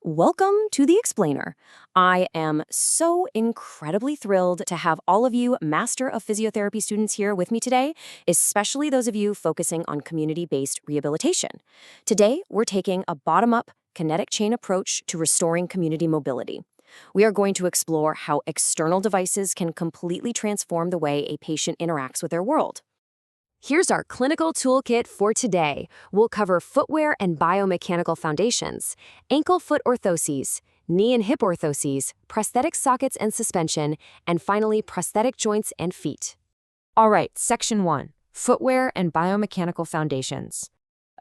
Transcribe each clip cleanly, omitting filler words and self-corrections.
Welcome to The Explainer. I am so incredibly thrilled to have all of you Master of Physiotherapy students here with me today, especially those of you focusing on community-based rehabilitation. Today, we're taking a bottom-up, kinetic chain approach to restoring community mobility. We are going to explore how external devices can completely transform the way a patient interacts with their world. Here's our clinical toolkit for today. We'll cover footwear and biomechanical foundations, ankle-foot orthoses, knee and hip orthoses, prosthetic sockets and suspension, and finally, prosthetic joints and feet. All right, Section 1, Footwear and Biomechanical Foundations.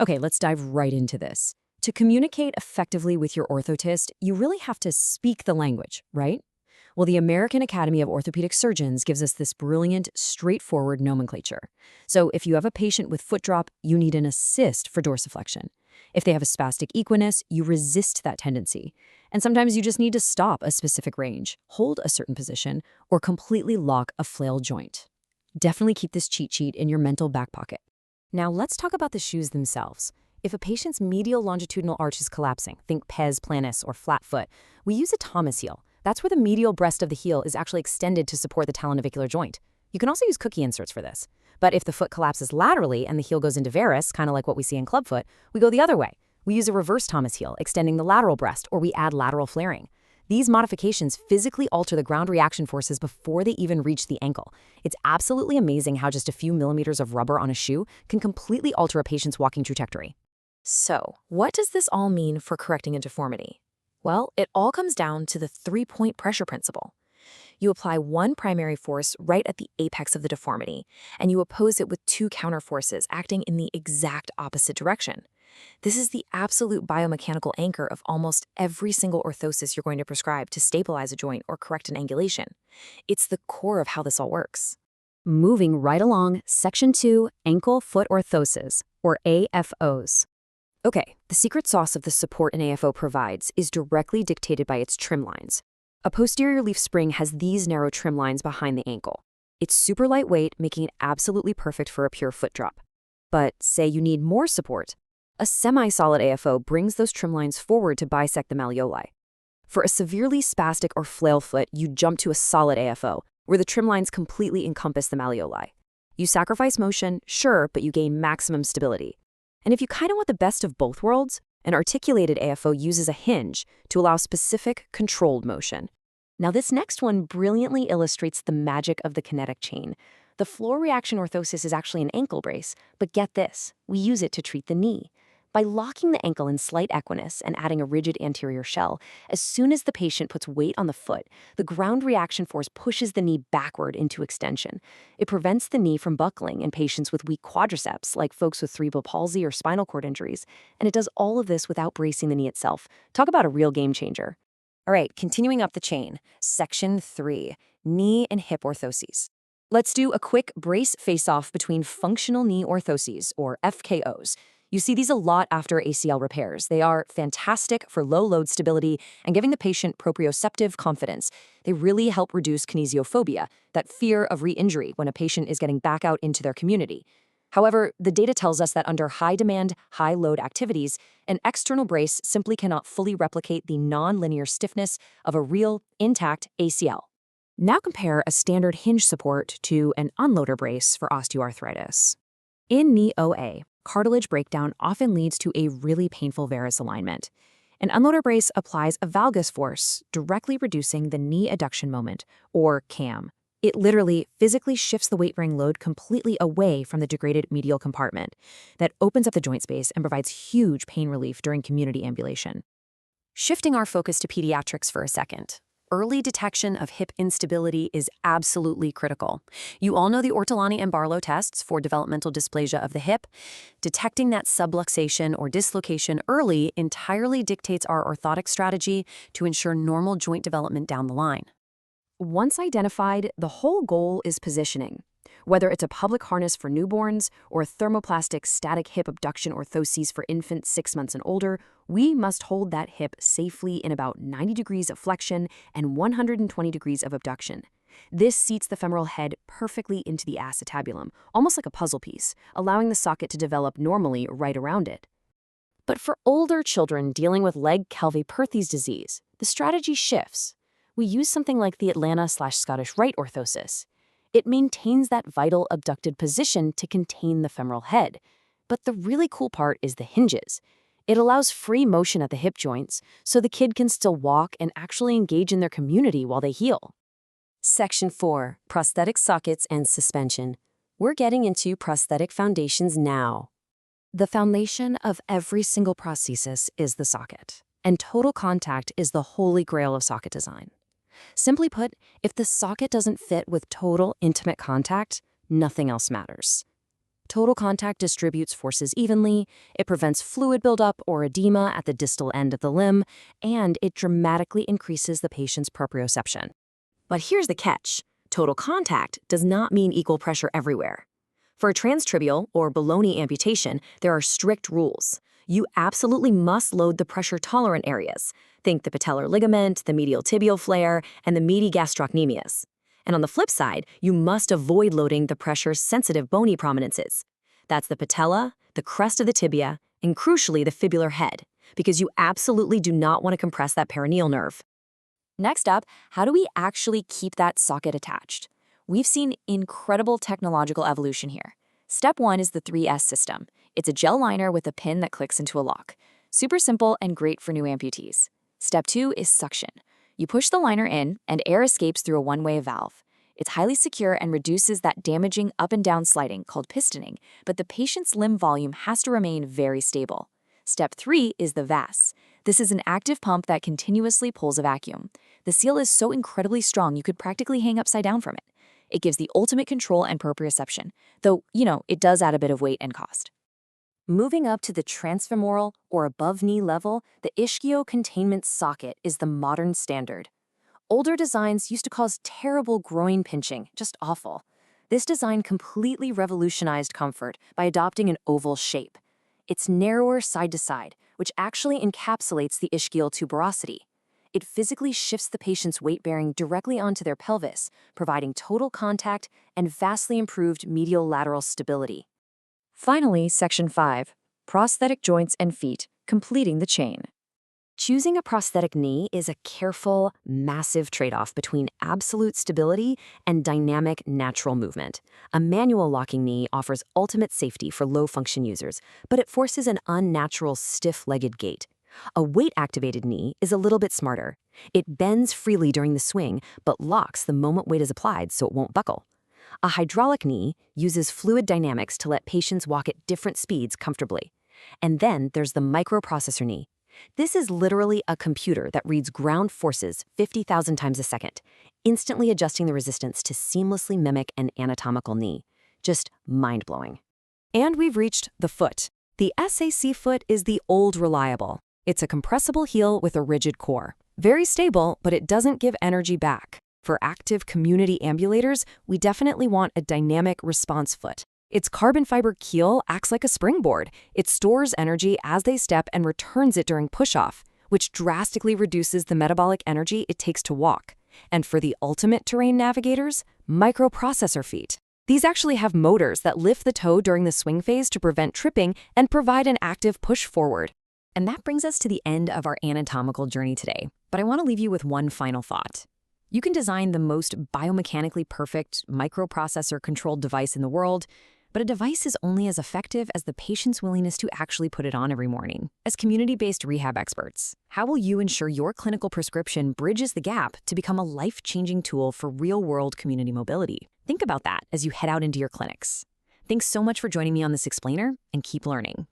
Okay, let's dive right into this. To communicate effectively with your orthotist, you really have to speak the language, right? Well, the American Academy of Orthopedic Surgeons gives us this brilliant, straightforward nomenclature. So if you have a patient with foot drop, you need an assist for dorsiflexion. If they have a spastic equinus, you resist that tendency. And sometimes you just need to stop a specific range, hold a certain position, or completely lock a flail joint. Definitely keep this cheat sheet in your mental back pocket. Now let's talk about the shoes themselves. If a patient's medial longitudinal arch is collapsing, think pes planus or flat foot, we use a Thomas heel. That's where the medial breast of the heel is actually extended to support the talonavicular joint. You can also use cookie inserts for this. But if the foot collapses laterally and the heel goes into varus, kind of like what we see in clubfoot, we go the other way. We use a reverse Thomas heel, extending the lateral breast, or we add lateral flaring. These modifications physically alter the ground reaction forces before they even reach the ankle. It's absolutely amazing how just a few millimeters of rubber on a shoe can completely alter a patient's walking trajectory. So, what does this all mean for correcting a deformity? Well, it all comes down to the three-point pressure principle. You apply one primary force right at the apex of the deformity, and you oppose it with two counterforces acting in the exact opposite direction. This is the absolute biomechanical anchor of almost every single orthosis you're going to prescribe to stabilize a joint or correct an angulation. It's the core of how this all works. Moving right along, Section 2, Ankle-Foot Orthoses, or AFOs. Okay, the secret sauce of the support an AFO provides is directly dictated by its trim lines. A posterior leaf spring has these narrow trim lines behind the ankle. It's super lightweight, making it absolutely perfect for a pure foot drop. But say you need more support. A semi-solid AFO brings those trim lines forward to bisect the malleoli. For a severely spastic or flail foot, you jump to a solid AFO, where the trim lines completely encompass the malleoli. You sacrifice motion, sure, but you gain maximum stability. And if you kind of want the best of both worlds, an articulated AFO uses a hinge to allow specific, controlled motion. Now, this next one brilliantly illustrates the magic of the kinetic chain. The floor reaction orthosis is actually an ankle brace, but get this, we use it to treat the knee. By locking the ankle in slight equinus and adding a rigid anterior shell, as soon as the patient puts weight on the foot, the ground reaction force pushes the knee backward into extension. It prevents the knee from buckling in patients with weak quadriceps, like folks with cerebral palsy or spinal cord injuries, and it does all of this without bracing the knee itself. Talk about a real game changer. All right, continuing up the chain, Section 3, Knee and Hip Orthoses. Let's do a quick brace face-off between functional knee orthoses, or FKOs. You see these a lot after ACL repairs. They are fantastic for low load stability and giving the patient proprioceptive confidence. They really help reduce kinesiophobia, that fear of re-injury when a patient is getting back out into their community. However, the data tells us that under high-demand, high-load activities, an external brace simply cannot fully replicate the non-linear stiffness of a real, intact ACL. Now compare a standard hinge support to an unloader brace for osteoarthritis. In knee OA, cartilage breakdown often leads to a really painful varus alignment. An unloader brace applies a valgus force, directly reducing the knee adduction moment, or CAM. It literally physically shifts the weight-bearing load completely away from the degraded medial compartment. That opens up the joint space and provides huge pain relief during community ambulation. Shifting our focus to pediatrics for a second. Early detection of hip instability is absolutely critical. You all know the Ortolani and Barlow tests for developmental dysplasia of the hip. Detecting that subluxation or dislocation early entirely dictates our orthotic strategy to ensure normal joint development down the line. Once identified, the whole goal is positioning. Whether it's a public harness for newborns or a thermoplastic static hip abduction orthoses for infants 6 months and older, we must hold that hip safely in about 90 degrees of flexion and 120 degrees of abduction. This seats the femoral head perfectly into the acetabulum, almost like a puzzle piece, allowing the socket to develop normally right around it. But for older children dealing with Legg-Calvé-Perthes disease, the strategy shifts. We use something like the Atlanta/Scottish Rite orthosis. It maintains that vital abducted position to contain the femoral head. But the really cool part is the hinges. It allows free motion at the hip joints, so the kid can still walk and actually engage in their community while they heal. Section 4. Prosthetic sockets and suspension. We're getting into prosthetic foundations now. The foundation of every single prosthesis is the socket, and total contact is the holy grail of socket design. Simply put, if the socket doesn't fit with total intimate contact, nothing else matters. Total contact distributes forces evenly, it prevents fluid buildup or edema at the distal end of the limb, and it dramatically increases the patient's proprioception. But here's the catch. Total contact does not mean equal pressure everywhere. For a transtrivial or below-knee amputation, there are strict rules. You absolutely must load the pressure-tolerant areas. Think the patellar ligament, the medial tibial flare, and the meaty gastrocnemius. And on the flip side, you must avoid loading the pressure-sensitive bony prominences. That's the patella, the crest of the tibia, and crucially the fibular head, because you absolutely do not want to compress that perineal nerve. Next up, how do we actually keep that socket attached? We've seen incredible technological evolution here. Step 1 is the 3S system. It's a gel liner with a pin that clicks into a lock. Super simple and great for new amputees. Step 2 is suction. You push the liner in, and air escapes through a one-way valve. It's highly secure and reduces that damaging up and down sliding called pistoning, but the patient's limb volume has to remain very stable. Step 3 is the VAS. This is an active pump that continuously pulls a vacuum. The seal is so incredibly strong you could practically hang upside down from it. It gives the ultimate control and proprioception, though, it does add a bit of weight and cost. Moving up to the transfemoral or above-knee level, the ischio containment socket is the modern standard. Older designs used to cause terrible groin pinching, just awful. This design completely revolutionized comfort by adopting an oval shape. It's narrower side to side, which actually encapsulates the ischial tuberosity. It physically shifts the patient's weight bearing directly onto their pelvis, providing total contact and vastly improved medial lateral stability. Finally, Section 5, prosthetic joints and feet, completing the chain. Choosing a prosthetic knee is a careful, massive trade-off between absolute stability and dynamic, natural movement. A manual locking knee offers ultimate safety for low-function users, but it forces an unnatural, stiff-legged gait. A weight-activated knee is a little bit smarter. It bends freely during the swing, but locks the moment weight is applied so it won't buckle. A hydraulic knee uses fluid dynamics to let patients walk at different speeds comfortably. And then there's the microprocessor knee. This is literally a computer that reads ground forces 50,000 times a second, instantly adjusting the resistance to seamlessly mimic an anatomical knee. Just mind-blowing. And we've reached the foot. The SAC foot is the old reliable. It's a compressible heel with a rigid core. Very stable, but it doesn't give energy back. For active community ambulators, we definitely want a dynamic response foot. Its carbon fiber keel acts like a springboard. It stores energy as they step and returns it during push-off, which drastically reduces the metabolic energy it takes to walk. And for the ultimate terrain navigators, microprocessor feet. These actually have motors that lift the toe during the swing phase to prevent tripping and provide an active push forward. And that brings us to the end of our anatomical journey today. But I want to leave you with one final thought. You can design the most biomechanically perfect microprocessor-controlled device in the world, but a device is only as effective as the patient's willingness to actually put it on every morning. As community-based rehab experts, how will you ensure your clinical prescription bridges the gap to become a life-changing tool for real-world community mobility? Think about that as you head out into your clinics. Thanks so much for joining me on this explainer, and keep learning.